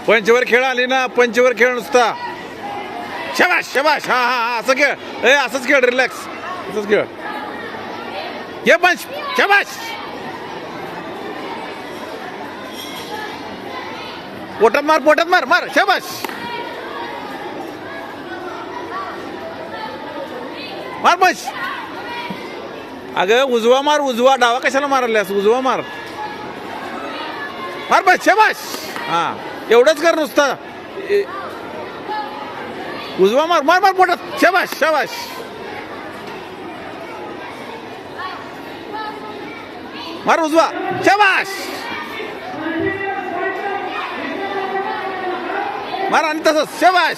पंचवर खेळ आली ना, पंचवर खेळ नुसता. शबाश शबाश. हा हा हा, असं खेळ. असंच खेळ, रिलॅक्स. असंच खेळ. ये पंच. शबाश. पोटात मार, पोटात मार, मार. शबाश. मार पंच. अगं उजवा मार, उजवा. डावा कशाला मारल्यास? उजवा मार. मार पंच. शबाश. हा, एवढंच कर नुसता. उजवा मार, मार मार पोटात. शबाश शबाश. मार उजवा. शबाश. मार आणि तसंच. शबाश.